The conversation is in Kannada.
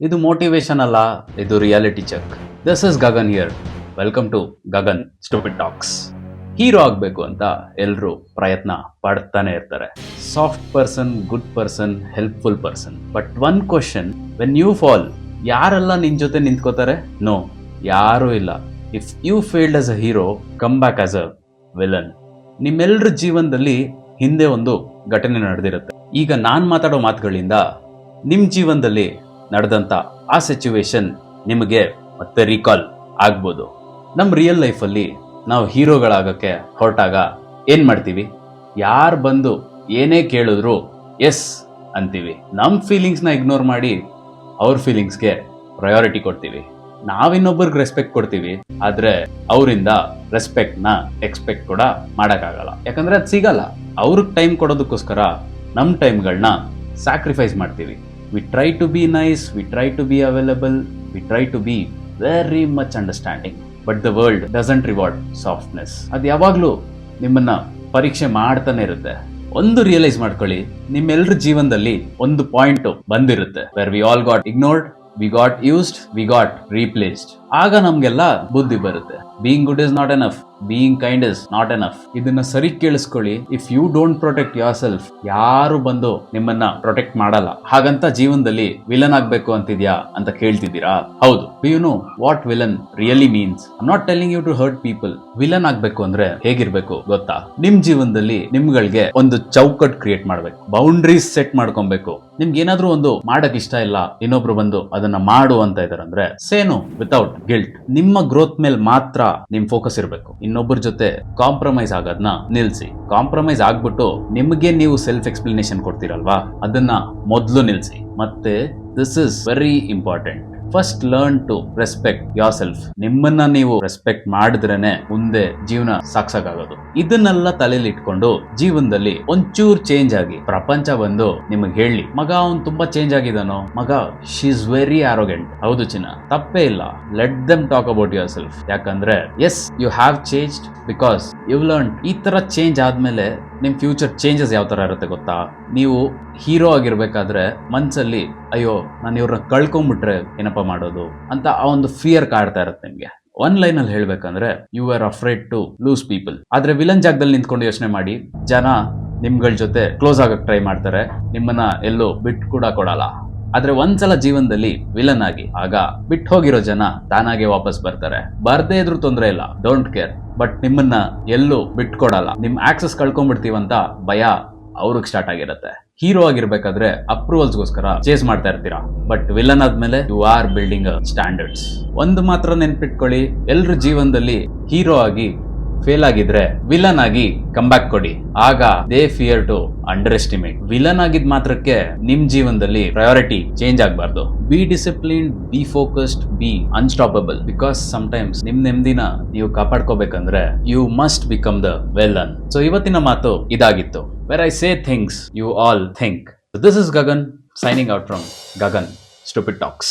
ಇದು ಮೋಟಿವೇಶನ್ ಅಲ್ಲ, ಇದು reality check. This is Gagan here. Welcome to Gagan stupid talks. Hero ಆಗಬೇಕು ಅಂತ ಎಲ್ಲರೂ ಪ್ರಯತ್ನ ಪಡ್ತಾನೆ ಇರ್ತಾರೆ. Soft person, good person, helpful person. But one question, when you fall, ಯಾರೆಲ್ಲ ನಿನ್ ಜೊತೆ ನಿಂತ್ಕೋತಾರೆ? ನೋ, ಯಾರೂ ಇಲ್ಲ. If you failed as a hero, come back as a villain. ನಿಮ್ಮೆಲ್ಲರ ಜೀವನದಲ್ಲಿ ಹಿಂದೆ ಒಂದು ಘಟನೆ ನಡೆದಿರುತ್ತೆ. ಈಗ ನಾನು ಮಾತಾಡೋ ಮಾತುಗಳಿಂದ ನಿಮ್ಮ ಜೀವನದಲ್ಲಿ ನಡೆದಂಥ ಆ ಸಿಚುವೇಶನ್ ನಿಮಗೆ ಮತ್ತೆ ರೀಕಾಲ್ ಆಗ್ಬೋದು. ನಮ್ಮ ರಿಯಲ್ ಲೈಫಲ್ಲಿ ನಾವು ಹೀರೋಗಳಾಗಕ್ಕೆ ಹೊರಟಾಗ ಏನು ಮಾಡ್ತೀವಿ? ಯಾರು ಬಂದು ಏನೇ ಕೇಳಿದ್ರು ಎಸ್ ಅಂತೀವಿ. ನಮ್ಮ ಫೀಲಿಂಗ್ಸ್ನ ಇಗ್ನೋರ್ ಮಾಡಿ ಅವ್ರ ಫೀಲಿಂಗ್ಸ್ಗೆ ಪ್ರಯಾರಿಟಿ ಕೊಡ್ತೀವಿ. ನಾವಿನ್ನೊಬ್ಬರಿಗೆ ರೆಸ್ಪೆಕ್ಟ್ ಕೊಡ್ತೀವಿ, ಆದರೆ ಅವರಿಂದ ರೆಸ್ಪೆಕ್ಟ್ನ ಎಕ್ಸ್ಪೆಕ್ಟ್ ಕೂಡ ಮಾಡೋಕ್ಕಾಗಲ್ಲ. ಯಾಕಂದರೆ ಅದು ಸಿಗಲ್ಲ. ಅವ್ರಿಗೆ ಟೈಮ್ ಕೊಡೋದಕ್ಕೋಸ್ಕರ ನಮ್ಮ ಟೈಮ್ಗಳನ್ನ ಸ್ಯಾಕ್ರಿಫೈಸ್ ಮಾಡ್ತೀವಿ. We try to be nice, we try to be available, we try to be very much understanding. But the world doesn't reward softness. ಅದು ಯಾವಾಗಲೂ ನಿಮ್ಮನ್ನ ಪರೀಕ್ಷೆ ಮಾಡ್ತಾನೆ ಇರುತ್ತೆ. ಒಂದು ರಿಯಲೈಸ್ ಮಾಡ್ಕೊಳ್ಳಿ, ನಿಮ್ಮೆಲ್ಲರ ಜೀವನದಲ್ಲಿ ಒಂದು ಪಾಯಿಂಟ್ ಬಂದಿರುತ್ತೆ where we all got ignored, we got used, we got replaced. ಆಗ ನಮ್ಗೆಲ್ಲ ಬುದ್ಧಿ ಬರುತ್ತೆ. Being good is not enough, being kind is not enough. ಇದನ್ನ ಸರಿ ಕೇಳಿಸ್ಕೊಳ್ಳಿ. If you don't protect yourself, ಯಾರು ಬಂದು ನಿಮ್ಮನ್ನ ಪ್ರೊಟೆಕ್ಟ್ ಮಾಡಲ್ಲ. ಹಾಗಂತ ಜೀವನದಲ್ಲಿ ವಿಲನ್ ಆಗ್ಬೇಕು ಅಂತಿದ್ಯಾ ಅಂತ ಕೇಳ್ತಿದ್ದೀರಾ? ಹೌದು. You know what villain really means? I am not telling you to hurt people. Villain ಆಗ್ಬೇಕು ಅಂದ್ರೆ ಹೇಗಿರ್ಬೇಕು ಗೊತ್ತಾ? ನಿಮ್ ಜೀವನದಲ್ಲಿ ನಿಮ್ಗಳಿಗೆ ಒಂದು ಚೌಕಟ್ ಕ್ರಿಯೇಟ್ ಮಾಡ್ಬೇಕು, ಬೌಂಡ್ರೀಸ್ ಸೆಟ್ ಮಾಡ್ಕೊಬೇಕು. ನಿಮ್ಗೆ ಏನಾದ್ರೂ ಒಂದು ಮಾಡಕ್ ಇಷ್ಟ ಇಲ್ಲ, ಇನ್ನೊಬ್ರು ಬಂದು ಅದನ್ನ ಮಾಡು ಅಂತ ಇದಾರಂದ್ರೆ ಸೇನು ವಿತೌಟ್ ಗಿಲ್ಟ್. ನಿಮ್ಮ ಗ್ರೋತ್ ಮೇಲೆ ಮಾತ್ರ ನಿಮ್ ಫೋಕಸ್ ಇರಬೇಕು. ಇನ್ನೊಬ್ಬರ ಜೊತೆ ಕಾಂಪ್ರಮೈಸ್ ಆಗೋದನ್ನ ನಿಲ್ಸಿ. ಕಾಂಪ್ರಮೈಸ್ ಆಗ್ಬಿಟ್ಟು ನಿಮಗೆ ನೀವು ಸೆಲ್ಫ್ ಎಕ್ಸ್ಪ್ಲನೇಷನ್ ಕೊಡ್ತೀರಲ್ವಾ, ಅದನ್ನ ಮೊದಲು ನಿಲ್ಸಿ. ಮತ್ತೆ this is very important. First learn to respect yourself. ನಿಮ್ಮನ್ನ ನೀವು ರೆಸ್ಪೆಕ್ಟ್ ಮಾಡಿದ್ರೇನೆ ಮುಂದೆ ಜೀವನ ಸಾಕ್ಸಾಗೋದು. ಇದನ್ನೆಲ್ಲ ತಲೆಯಲ್ಲಿ ಇಟ್ಕೊಂಡು ಜೀವನದಲ್ಲಿ ಒಂಚೂರ್ ಚೇಂಜ್ ಆಗಿ ಪ್ರಪಂಚ ಬಂದು ನಿಮಗೆ ಹೇಳಿ, ಮಗ ಅವ್ನು ತುಂಬಾ ಚೇಂಜ್ ಆಗಿದಾನೋ, ಮಗ ಶಿ ಇಸ್ ವೆರಿ ಆರೋಗೆಂಟ್. ಹೌದು ಚಿನ್ನ, ತಪ್ಪೇ ಇಲ್ಲ. Let them talk about yourself. ಯಾಕಂದ್ರೆ yes, you have changed because you learn. ಈ ತರ ಚೇಂಜ್ ಆದ್ಮೇಲೆ ನಿಮ್ ಫ್ಯೂಚರ್ ಚೇಂಜಸ್ ಯಾವ ತರ ಇರುತ್ತೆ ಗೊತ್ತಾ? ನೀವು ಹೀರೋ ಆಗಿರ್ಬೇಕಾದ್ರೆ ಮನ್ಸಲ್ಲಿ ಅಯ್ಯೋ ನಾನು ಇವ್ರನ್ನ ಕಳ್ಕೊಂಡ್ಬಿಟ್ರೆ ಏನಪ್ಪ ಮಾಡೋದು ಅಂತ ಆ ಒಂದು ಫಿಯರ್ ಕಾಡ್ತಾ ಇರುತ್ತೆ ನಿಮ್ಗೆ. ಒನ್ ಲೈನ್ ಅಲ್ಲಿ ಹೇಳ್ಬೇಕಂದ್ರೆ you are afraid to lose people. ಆದ್ರೆ ವಿಲನ್ ಜಾಗದಲ್ಲಿ ನಿಂತ್ಕೊಂಡು ಯೋಚನೆ ಮಾಡಿ, ಜನ ನಿಮ್ಗಳ ಜೊತೆ ಕ್ಲೋಸ್ ಆಗಕ್ ಟ್ರೈ ಮಾಡ್ತಾರೆ, ನಿಮ್ಮನ್ನ ಎಲ್ಲೂ ಬಿಟ್ಟು ಕೂಡ ಕೊಡಲ್ಲ. ಆದ್ರೆ ಒಂದ್ಸಲ ಜೀವನದಲ್ಲಿ ವಿಲನ್ ಆಗಿ, ಆಗ ಬಿಟ್ಟು ಹೋಗಿರೋ ಜನ ತಾನಾಗೆ ವಾಪಸ್ ಬರ್ತಾರೆ. ಬರ್ದೇ ಇದ್ರು ತೊಂದ್ರೆ ಇಲ್ಲ, ಡೋಂಟ್ ಕೇರ್. ಬಟ್ ನಿಮ್ಮನ್ನ ಎಲ್ಲೂ ಬಿಟ್ಕೊಡಲ್ಲ. ನಿಮ್ ಆಕ್ಸಸ್ ಕಳ್ಕೊಂಡ್ಬಿಡ್ತೀವಂತ ಭಯ ಅವ್ರಿಗೆ ಸ್ಟಾರ್ಟ್ ಆಗಿರುತ್ತೆ. ಹೀರೋ ಆಗಿರ್ಬೇಕಾದ್ರೆ ಅಪ್ರೂವಲ್ಸ್ಗೋಸ್ಕರ ಚೇಸ್ ಮಾಡ್ತಾ ಇರ್ತೀರಾ. ಬಟ್ ವಿಲನ್ ಆದ್ಮೇಲೆ ಯು ಆರ್ ಬಿಲ್ಡಿಂಗ್ ಸ್ಟ್ಯಾಂಡರ್ಡ್ಸ್. ಒಂದು ಮಾತ್ರ ನೆನ್ಪಿಟ್ಕೊಳ್ಳಿ, ಎಲ್ರ ಜೀವನದಲ್ಲಿ ಹೀರೋ ಆಗಿ ಫೇಲ್ ಆಗಿದ್ರೆ ವಿಲನ್ ಆಗಿ ಕಮ್ ಬ್ಯಾಕ್ ಕೊಡಿ. ಆಗ they fear to underestimate. Villain ಆಗಿದ್ ಮಾತ್ರಕ್ಕೆ ನಿಮ್ ಜೀವನದಲ್ಲಿ ಪ್ರಯಾರಿಟಿ ಚೇಂಜ್ ಆಗಬಾರ್ದು. Be disciplined, be focused, be unstoppable. Because sometimes ನಿಮ್ ನೆಮ್ಮದಿನ ನೀವು ಕಾಪಾಡ್ಕೋಬೇಕಂದ್ರೆ you must become the villain. So ಇವತ್ತಿನ ಮಾತು ಇದಾಗಿತ್ತು. Where I say things you all think. This is Gagan signing out from Gagan Stupid Talks.